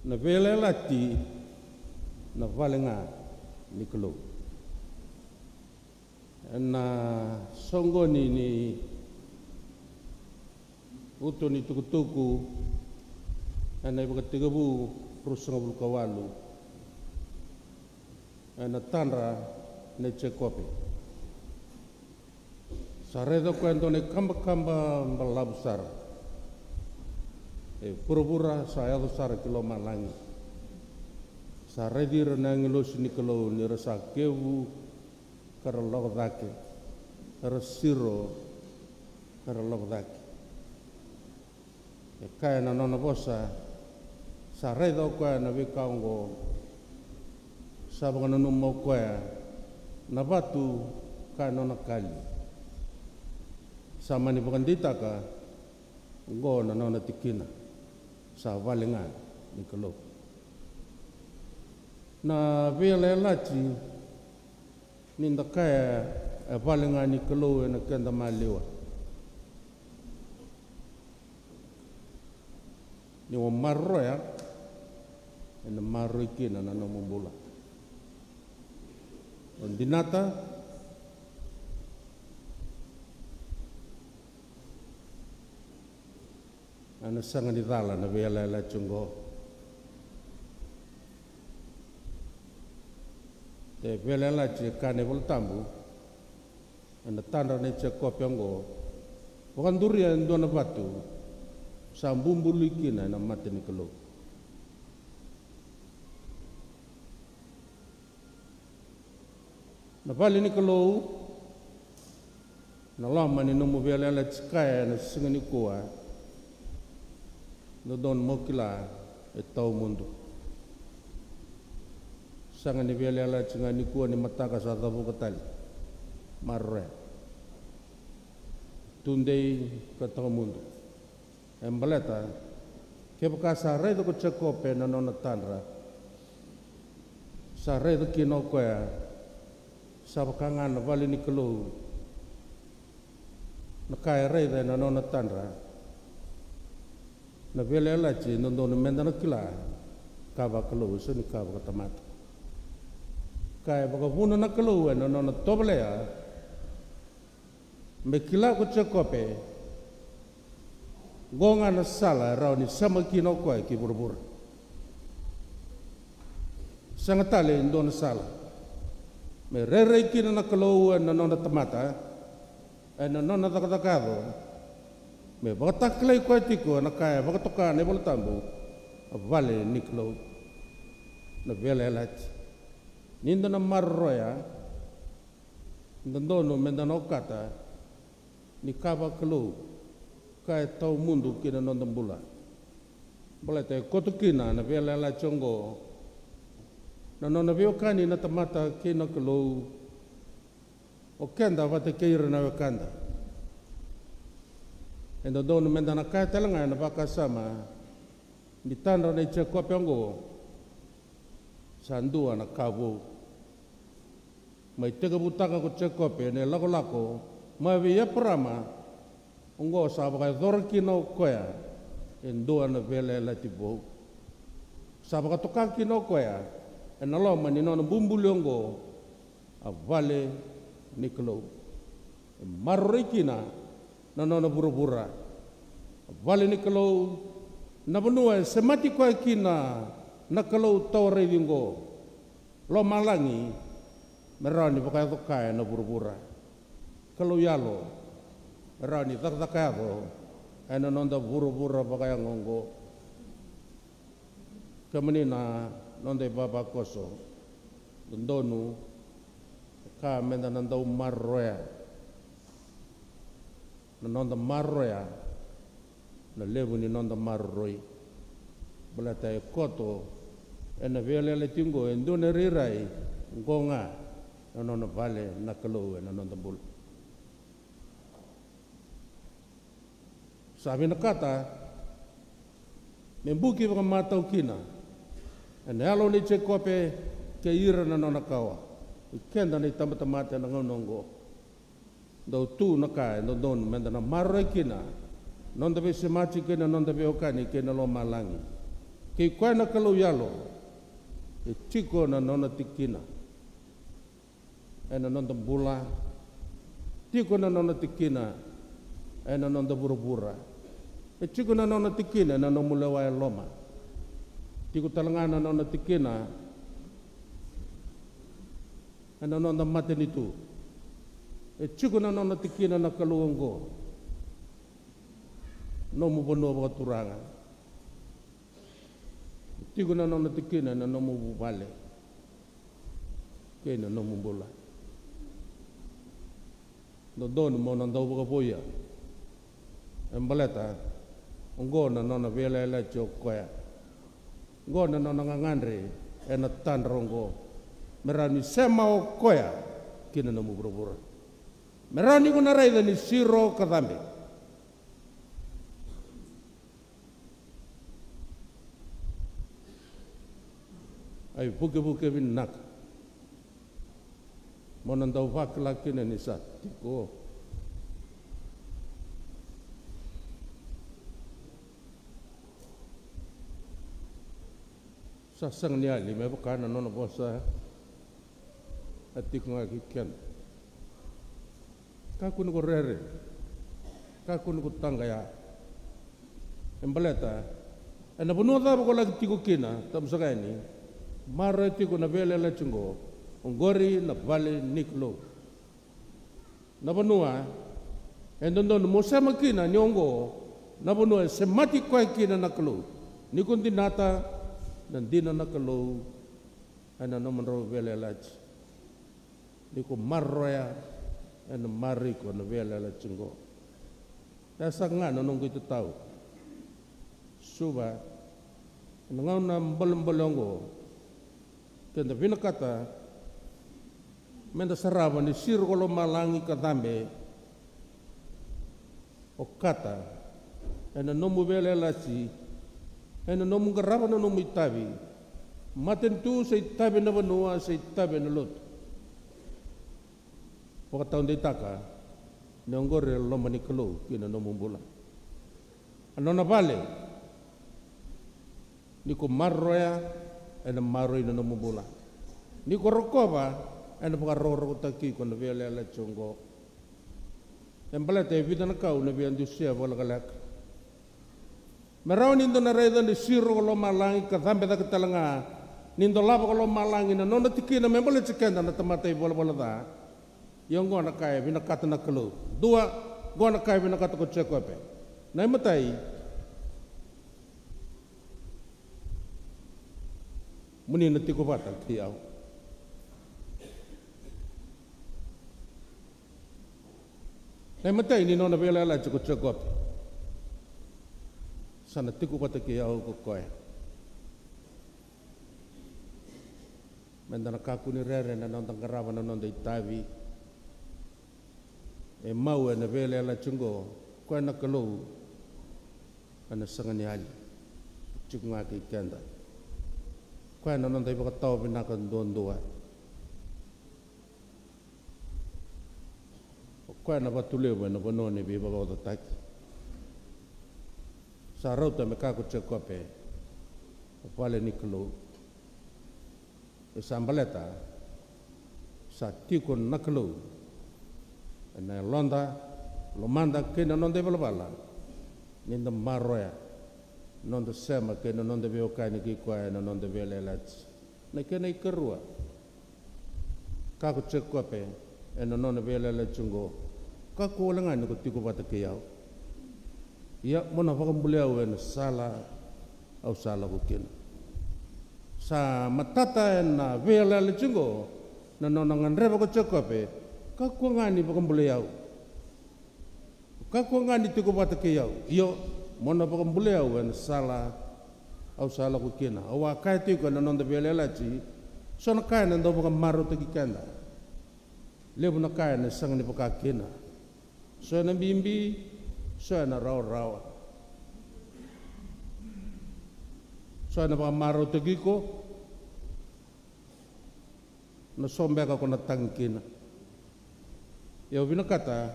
na vele lati na valenga niklo na songoni ni utoni tukutuku ana ibu ketigabu rusangabul kawalu ana tanra ne cekope saredo kwento ne kamba balabsar pura-pura saya besar kilo malangi saredi renang lo sini kilo ni rasa kewu karalog dake rasiro karalog dake kaya na nona bosa saredo kwa na vikaungo sabang na numo kwa na batu kaya nona kali sama ni pagandita ka go na nona tikina sa valengan ni kalo na vele lachi ninda kaya valengan ni kalo na kenda maliwa ni o marro ya na marro ikina na namumbula on dinata ana sanga ni dala na vela la chungo te vela la che kane voltambu ana tanda ne che kopyango wanduria ndona batu sambumbu likina na mate ni kelo na vale ni kelo na lama ni nomu vela la chikaya na singa ni koa no don mokila e tau mundu sanga ni vele ala chinga ni kuwa ni mataka sa tabu katali marre tundei ka tau mundu embaleta ke baka sa re do ko chekope na nona tanra sa re do kino ko ya sa baka ngana vali ni kelo na kai re de na nona tanra na vele la chi no no menda na kila kava kalo so ni kava tamat kai baka vuna na kalo no no toble ya me kila ko chekope gonga na sala ra ni sama kino ko ki burbur sangatale ndo na sala me rere kino na kalo no no tamata no no takatado me bakatakle ko tiko na kaya bakatoka ne boltambu vale niklo na vele lat ninda na marroya ndono mendano kata ni kaba klo kaya tau mundu kina nondambula bolete kotukina na vele la chongo na nona viokani na tamata kina klo o kenda vate keira na kanda endo dono mendana kaya telanga na baka sama di tanda na cekop yango sandua na kabo mai tega butaka ko cekop ne lako mai via prama ongo sa baka dorkino koya endo na vele la tibo sa baka tokakino koya enalo mani no bumbulongo avale niklo marrikina na nona bura-bura vale ni kalau na benua semati ko kina na kalau tawre dingo lo malangi merani pakai tokai na bura-bura kalau yalo merani tak-takai ko ana nonda bura-bura pakai ngongo kemenina nonda baba koso ndonu ka menda nanda marroya na nonda marroya na levu ni nonda marroi balata e koto ena vele le tingo endo ne rirai ngonga na nonda vale na kalo na nonda bul sabi na kata membuki mga mataw kina ena alo ni chekope ke ira na nonda kawa ikenda ni tamata-mata na ngonongo do tu na kai no don menda na marre kina non deve se machi kina non deve okani kina lo malangi Kei koe na kalau yalo, e tiko na nona tikina. E na nonda bula, tiko na nona tikina, e na nonda bura-bura. E tiko na nona tikina, na nomulewa e loma. Tiko talangana nona tikina, e na nonda matenitu. E tiko na nona tikina na kaluongo. Nomu bono bakaturanga. Tiko na nona tikina, na nomu bubale. Kei na nomu bula. Dodon mo nang daw bakapoya. Embaleta, ngo na nona vela ela chokoya. Ngo na nona ngangandre, ena tanrongo. Merani sema o koya, kina nomu bura-bura. Merani kuna raida ni siro kadambe. Ay buke-buke binak. Monan daw laki na ni sa tiko. Sasang niya lima baka na nono bosa at tiko nga kikian. Kakun ko rere. Kakun ko tanggaya. Embaleta. Ana bunuta ko lagi tiko kina tam sa ni. Mara tiko na vele la chungo. Ongori na vale niklo. Na banua, endon mo sama kina nyongo, na banua semati kwa kina naklo. Nikundi nata dan dina naklo, ana no manro vele lach. Niku marroya, ana mari ko na vele la chungo. Dasa nga no nung itu tahu. Suba, ngau na mbalongo, kenda vinakata. Menda sarava ni sirgolo malangi kadambe o kata ena nomu vele lasi ena nomu garava na nomu itabi maten tu sa itabi na banua sa itabi na lot pakataon de taka neonggore loma ni kalo kina nomu bula ano na vale ni ko marroya ena marroy na nomu bula ni ko rokova ana pakaroro taki ko na vele la chongo embala te vida na kau na bian dusia wala kalak marau nindo na reda ni siro lo malangi ka thambe da katalanga nindo lava ko lo malangi na nona tikina membole chikenda na tamata bola bola da yongo na kai bina kata na kalo dua go na kai bina kata ko chekope na matai muni na tiko batal tiao na matai ni nona vela la chiko chakop sana tiku kata ki au ko koe mendana kaku ni rere na nonta karava na nonta itavi e mau na vela la chungo koe na kalau ana sangani ali chiko ngaki kenda koe na nonta iba katau binaka ndondua koe na batulewa na banone bi ba ba taki sa rauta me kako chekope pale niklo e sambaleta sa tiko naklo na londa lomanda ke na nonde bala ninda maroya nonde sema ke na nonde veo kani ki koe na nonde vele lats na ke na ikarua kako chekope e na nonde vele latsungo kako langan ko tiko bata ke yao ia mona pakambulea na sala au sala kukin sa matata na vela le chingo na nonangan reba ko chekope kako ngani pakambulea kako ngani tiko bata ke yao iyo mona pakambulea na sala au sala kukin awa kai tiko na nonda vela la chi sona kai na ndo pakamaru tikikenda lebu na kai na sangani pakakina so na bimbi so na raw so na ba maro tegiko na sombe ka ko na tangkina yo binakata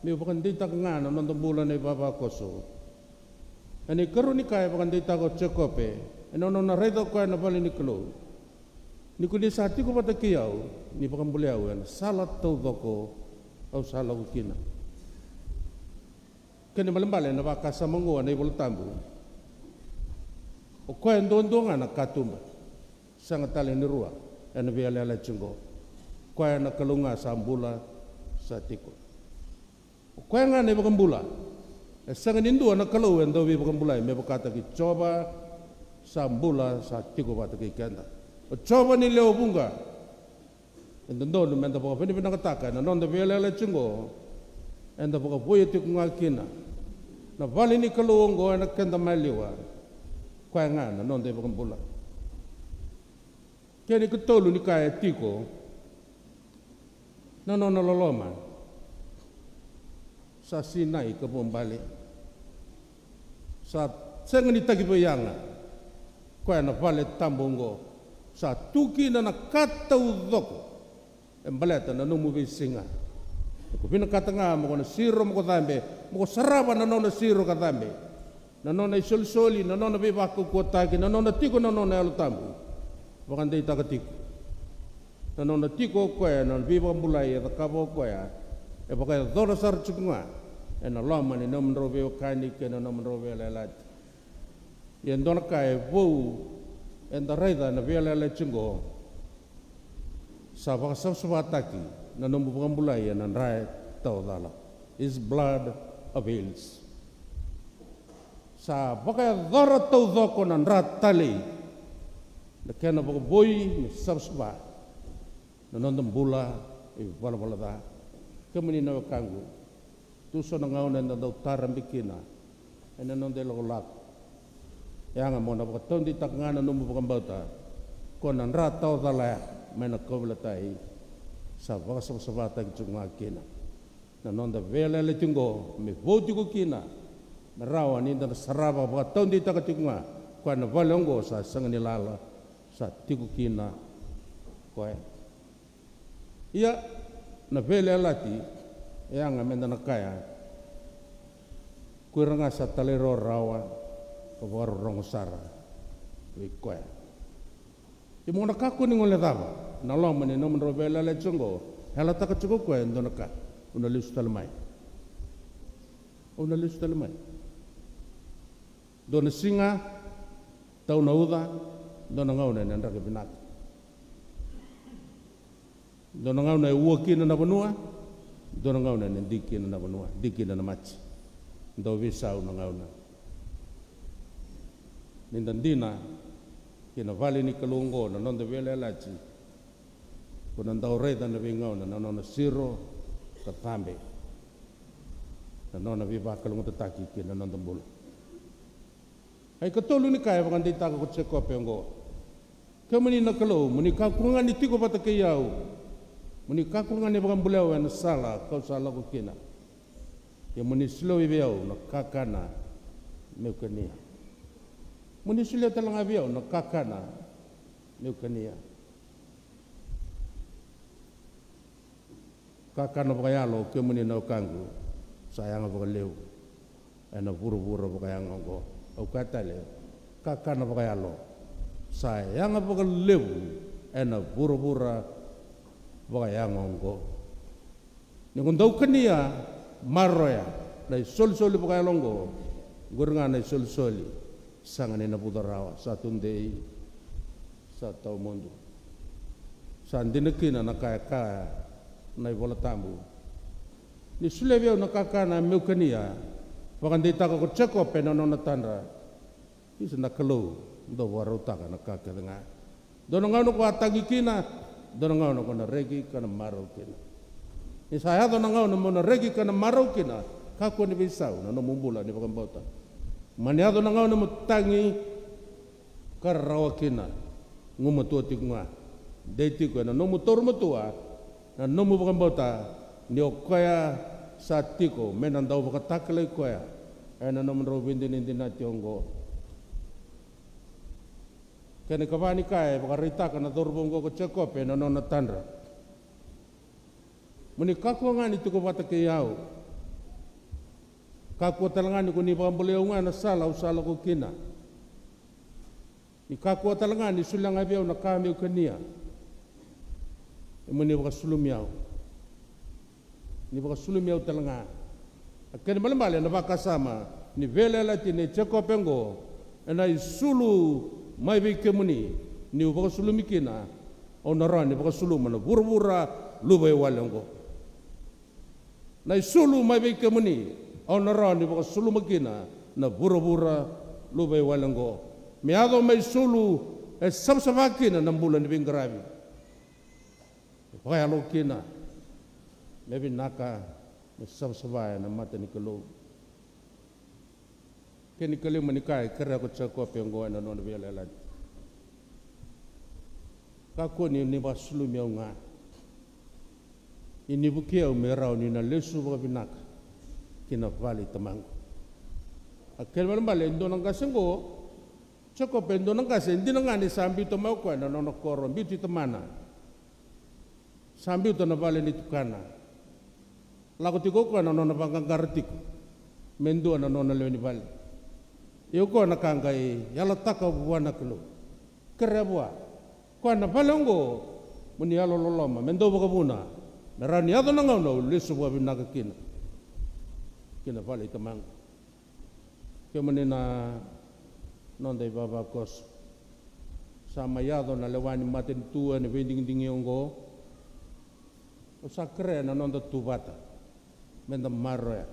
mi bukan dita nga na nonton bulan ni baba koso Ani karuni kaya pakandita ko cekope. Eno na redo ko na bali ni kelo. Ni kuni sati ko patakiau ni pakambuliau en salat tau doko au salau kina. Kani malembale na bakasa mango na ibol tambu. O ko ndondonga na katumba. Sangat tali ni rua en biale ala cungo. Ko na kalunga sambula satiko. O ko nga na pakambula. Sangat nindu na kalau endo bi pakambula me bakata ki coba sambula satiko pataki kenda. Coba ni leo bunga. Endo ndo menda poko peni pena kataka na nonda biale ala cungo. Endo poko boye tiku ngakina. Na vali ni kaluongo na kenda maliwa. Kwa nga na nonda pakambula. Kini ketolu ni kaya tiko. Na nona loloma. Sa sinai ke bombali. Sa sengani tagi bayanga. Kwa na vale tambongo. Sa tuki na nakata udoko. Embaleta na numu bisinga. Ko pina katanga mo na siro mo dhambe. Mo saraba na nona siro ka dhambe. Na nona isol-soli na nona biba ko kotaki na nona tiko na nona alo tambu. Wakanda ita tiko. Na nona tiko ko ya na biba mulai ya kabo ko ya. E baka dora sar chukunga. E na lama ni nom robe kani ke na nom robe lalat. Ye ndona kai vo en da raida na vela la chungo. Sa baka sabsataki. Na nombu pangambulay na rai tau dala. His bload avails. Sa baka dara tau doko na ratali. Na kena baka boy ni sabsba. Na nondam bula i bala da. Kemani na kangu. Tuso na ngauna na daw tarambikina. E na nondelo lak. Yang mo na baka tondi takngana nombu pangambauta. Ko na ratau dala mena kovlatai. Sa baka sabata kicunga kina. Na nonda vela le tungo me voti ko kina. Na rawa ni na saraba baka tondi takatunga. Kwa na valongo sa sangani lala sa tiku kina. Kwa ia na vela lati yang amenda na kaya. Kuiranga sa talero rawa kawaru rongosara. Kwa Imo na kaku ni ngole dava. Na loma ni nomen robela le chungo. Hala taka chuko ko endo naka. Una lisu talmai. Una lisu talmai. Dona singa. Tau na uda. Dona ngauna ni andake binaka. Dona ngauna e ua kina na banua. Dona ngauna ni dikina na banua. Dikina na machi. Ndo visau na ngauna. Nindandina. Kina vali ni kalungo na nonda vele lachi. Kuna ndau reda na vingau na nona siro katambe. Na nona viva kalungo tataki kina nonda mbula. Ay katolu ni kaya wakanda itaka ko tseko pengo. Kamani na kalau muni kakungan ni tiko patakayau. Muni kakungan ni wakambulao na sala kau sala ko kina. Ya muni silo ibiao na kakana meukania. Muni silo talang abiao na kakana meukania. Kakana bakayalo kemuni na kangu sayang bakaleu ana buru-buru bakayang ngo au katale kakana bakayalo sayang bakaleu ana buru-buru bakayang ngo ningundau kania maroya dai sol-soli bakayalongo gurnga na sol-soli sangane na budarawa satundei satau mondo sandinekina na kaya na ibola tambu ni suleveo na kakana meukania wakandita ko tseko pena nona tandra isa na kalau do waro taka na kakadanga dono ngano ko atagi kina dono ngano ko na regi kana maro kina ni saya dono ngano mo na regi kana maro kina kako ni bisau na no mumbula ni pakambota mania dono ngano mo tangi karawa kina ngumo tuati nga deiti ko na no motor mo tua na nomu pakambota ni okoya satiko menandau pakatakale koya ena nomen robindi nindina tiongo kene kavani kaya pakaritaka na dorbongo ko cekope na nona tandra muni kaku ngani tuko patake yau kaku talangani ko ni pambole nga na sala usala ko kina ni kaku talangani sulang abiaw na kami kania muni baka sulumiaw ni baka sulumiaw talanga akan malambale na baka sama ni vele lati ni cheko pengo na isulu mai bike muni ni baka sulumikina onara ni baka sulumana burbura lubai walengo na isulu mai bike muni onara ni baka sulumakina na burbura lubai walengo miado mai sulu sabsabakina na bulan ni bingarabi Waya lo kina, maybe naka sabsabaya na mata ni kalau. Kini kalau menikai kerja ko cakap yang gua na non biar lelat. Kako ni basulu miaunga. Ini bukiau merau ni na lesu babinak. Kina vali temang. Akhir malam balik indonang kasengo. Cakap indonang kasen, indonang ni sambil temau ko na non koron bitu temana. Sambil tu nabale ni tukana, lagu tigo ko na nona banggang kartik, mendu na nona leweni bale. Iyo ko na kangkai, yala taka buwana kilo, kerebua, ko na balongo, muni yalo loloma, mendu bakabuna, merani ado na ngau lesu buat binaga kina bale temang. Kemana na nondai baba kos, sama yado na lewani maten tua ni vending dingiongo. Usakre na nonda tubata menda marre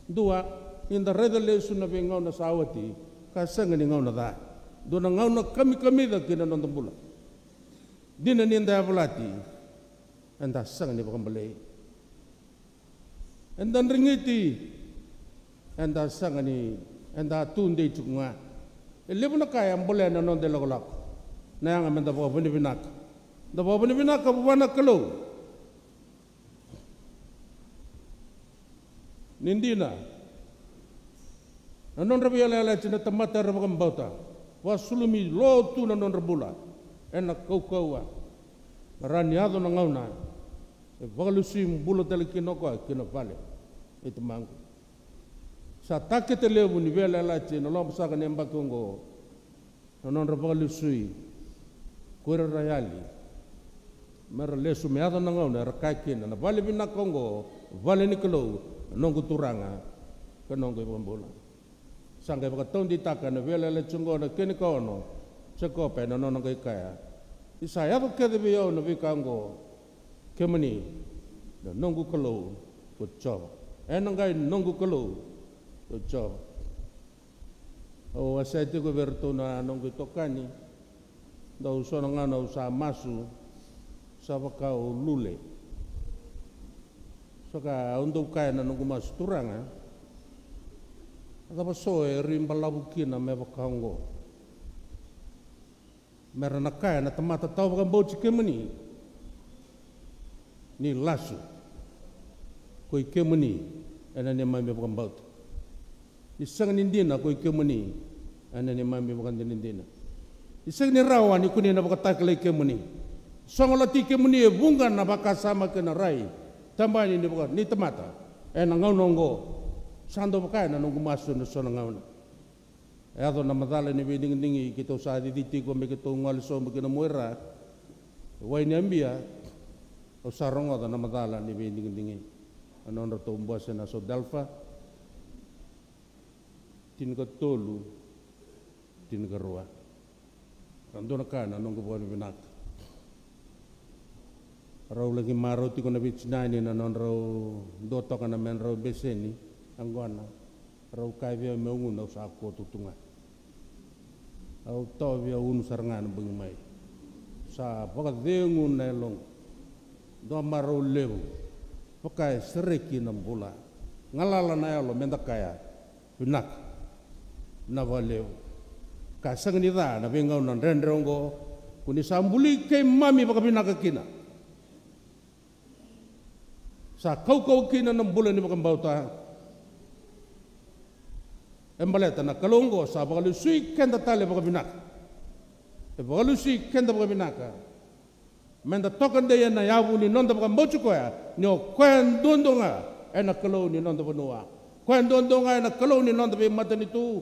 dua inda redale suna be ngau na sawati ka sanga ni ngau na da do na ngau na kami da kina nonda bula dina ni nda bulati anda sanga ni bakambale enda ringiti enda sanga ni enda tunde chunga lebu na kaya mbole na nonda lagolak na yang menda bo bini binak da bo bini binak ka buana kalo Nindina, nanon rabi ala cina temata rabam bauta, wasulumi lotu nanon rabula, enak kau raniado nangauna, evalusim bulu telekinoko kina vale, itu mangku. Sa takete lebu ni vela ala cina lom saka nemba kongo, nanon rabalusui, kuera rayali, mer lesu meado nangauna rakakin, na vale bina kongo, vale nikelo. Nonggu turanga ke nonggu pembola sanggai bakatong ditaka na vela le chungo na kini kono cekope na nono kai kaya isaya to kede biyo na bikango kemani na nonggu kelo kucho enangai nonggu kelo kucho o asai ko berto na nonggu tokani da usona ngana usa masu sabakau lule Soka untuk kaya na nunggu mas turanga, apa soe rimbalabuki na mebakanggo, merana kaya na temata tahu bukan bau cikemeni, ni lasu, koi kemeni, ena ni mami bukan bau, isang nindina koi kemeni, ena ni mami bukan nindina, isang ni rawan ikuni na bukan taklay kemeni, songolati kemeni bunga na baka sama kena rai. Tambah ini bukan ni temata, nangau nonggo, sando pakai na nonggo masuk na so nangau na. Ato na matala ni biding dingi kita usaha dititi ko me kita ngal so me kina muera, wai ni ambia, usaha rongo na matala ni biding dingi, anon rato umbuas na so dalfa, tin ka tolu, tin ka rua, rando na kana nonggo bukan binak. Rau lagi marau tiko na bicina ni na non rau doto kana men rau beseni angguana rau kai via meungun na usaha ko tutunga au to via unu sarangan bengmai sa paka dengun na long do marau lewu pakai sereki na bola ngalala na yalo menda kaya binak na valeu kasang ni da na bengau na rendrongo kuni sambuli ke mami paka binak kina sa kau kina ng bulan ni makang bauta embaleta na kalongo sa bakalusui kenda tali baka binak bakalusui kenda baka binaka menda tokan de na yabu ni nonda baka mbochu ko ya ni o kwen dondonga ena kalo ni nonda banua Kuan dondongai na kalau ni nonda be matan itu.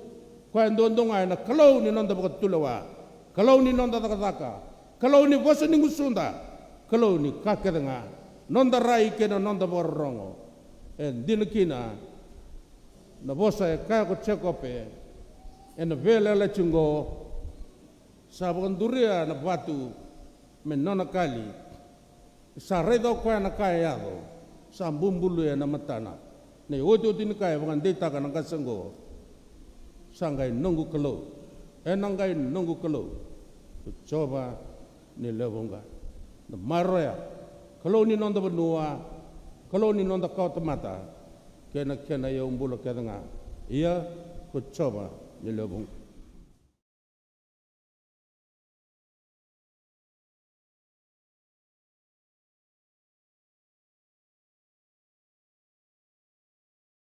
Kuan dondongai na kalau ni nonda bakat tulawa. Kalau ni nonda takataka. Kalau ni bosan ni ngusunda. Kalau ni kakedenga. Nonda rai kena nonda barongo. En dinakina na bosa e kaya ko cekope. En vele la chungo. Sabakan duria na batu. Men nona kali. Sa redo kuan na kaya yado. Sa bumbulu ya na matana. Nei oto tini kaya wangan data ka nangka senggo. Sanggai nunggu kelo. Nanggai nunggu kelo. Coba ni lewonga. Na maroya. Kalau ni nonda benua. Kalau ni nonda kau temata. Kena ya umbula kena nga. Ia coba ni lewonga.